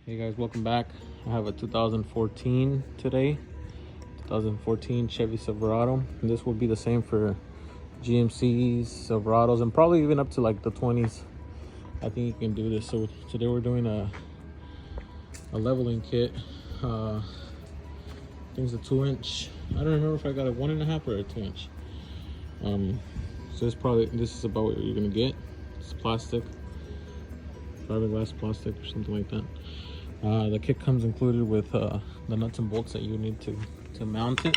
Hey guys, welcome back. I have a 2014 today, 2014 Chevy Silverado. And this will be the same for GMCs, Silverados, and probably even up to like the 20s. I think you can do this. So today we're doing a leveling kit. I think it's a 2-inch. I don't remember if I got a 1.5 or a 2-inch. So this is about what you're gonna get. It's plastic, fiberglass plastic or something like that. The kit comes included with the nuts and bolts that you need to mount it.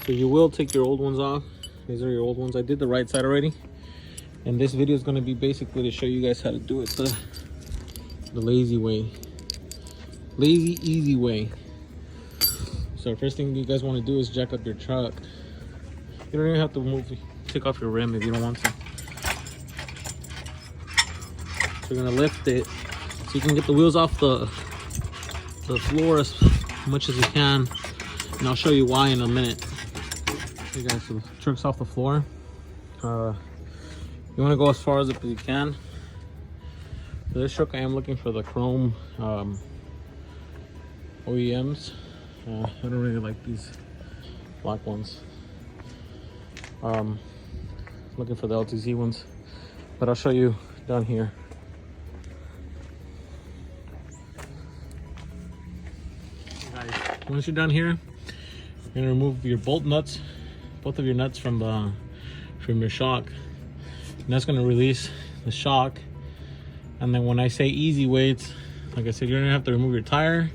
So you will take your old ones off. These are your old ones. I did the right side already, and this video is going to be basically to show you guys how to do it the lazy way, easy way. So first thing you guys want to do is jack up your truck. You don't even have to take off your rim if you don't want to. So you're gonna lift it so you can get the wheels off the floor as much as you can, and I'll show you why in a minute. Okay guys, so the truck's off the floor. You want to go as far as you can. For this truck I am looking for the chrome OEMs. I don't really like these black ones. Looking for the LTZ ones, but I'll show you down here. Once you're done here, you're gonna remove your both of your nuts from your shock, and that's gonna release the shock. And then when I say easy weights, like I said, you're gonna have to remove your tire.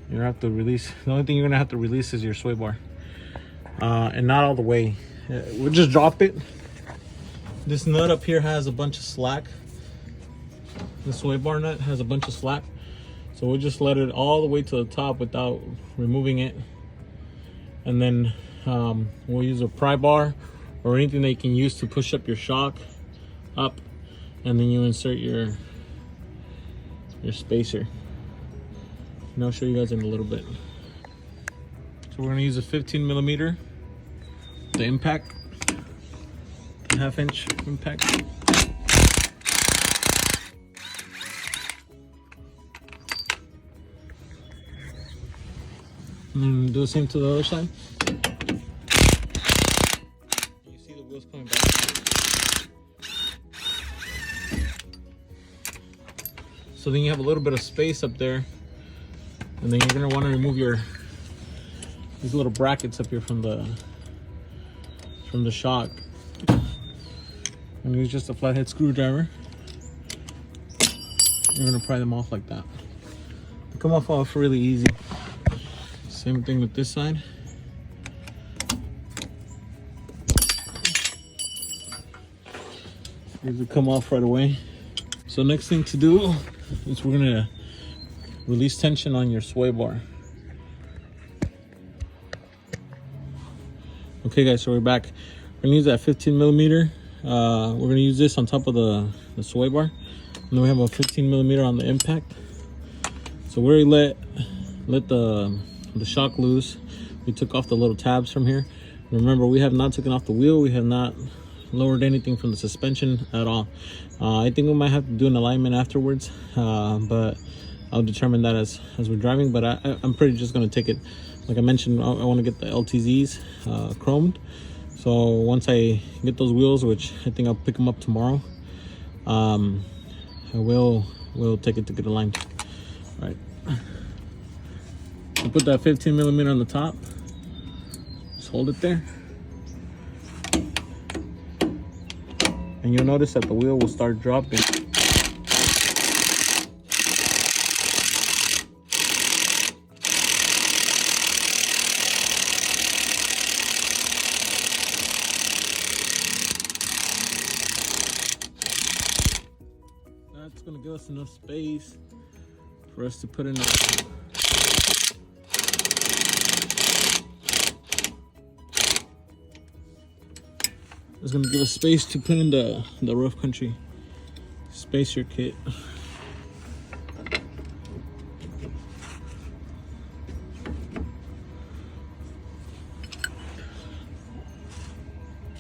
You're gonna have to release. The only thing you're gonna have to release is your sway bar, and not all the way. We'll just drop it. This nut up here has a bunch of slack. The sway bar nut has a bunch of slack. So we'll just let it all the way to the top without removing it. And then we'll use a pry bar or anything that you can use to push up your shock up. And then you insert your spacer. And I'll show you guys in a little bit. So we're gonna use a 15mm, the impact, 1/2-inch impact. And do the same to the other side. You see the wheels coming back. So then you have a little bit of space up there, and then you're gonna want to remove these little brackets up here from the shock. And use just a flathead screwdriver. You're gonna pry them off like that. They come off really easy. Same thing with this side. These will come off right away. So next thing to do is we're gonna release tension on your sway bar. Okay guys, so we're back. We're gonna use that 15mm. We're gonna use this on top of the sway bar. And then we have a 15mm on the impact. So we already let the shock loose. We took off the little tabs from here. Remember, we have not taken off the wheel. We have not lowered anything from the suspension at all. I think we might have to do an alignment afterwards, but I'll determine that as we're driving. But I'm pretty just gonna take it. Like I mentioned, I want to get the LTZs chromed. So once I get those wheels, which I think I'll pick them up tomorrow, we'll take it to get aligned. All right. I'll put that 15mm on the top. Just hold it there. And you'll notice that the wheel will start dropping. That's gonna give us enough space for us to put in the It's gonna give us space to put in the rough country spacer kit.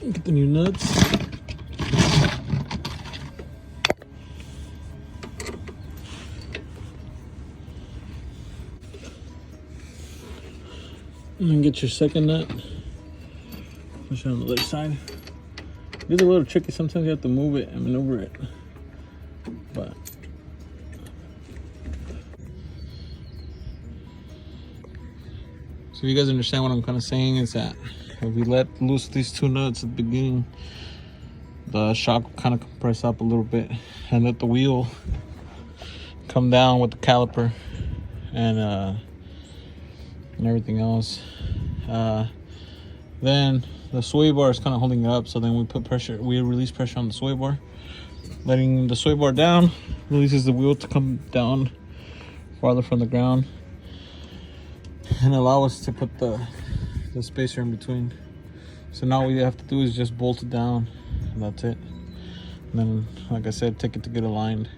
Get the new nuts. And then get your second nut. Push it on the other side. It's a little tricky. Sometimes you have to move it and maneuver it. But so you guys understand what I'm kind of saying is that if we let loose these two nuts at the beginning, the shock will kind of compress up a little bit, and let the wheel come down with the caliper and everything else. Then the sway bar is kind of holding it up, so then we release pressure on the sway bar. Letting the sway bar down releases the wheel to come down farther from the ground and allow us to put the spacer in between. So now all we have to do is just bolt it down, and that's it. And then, like I said, take it to get aligned.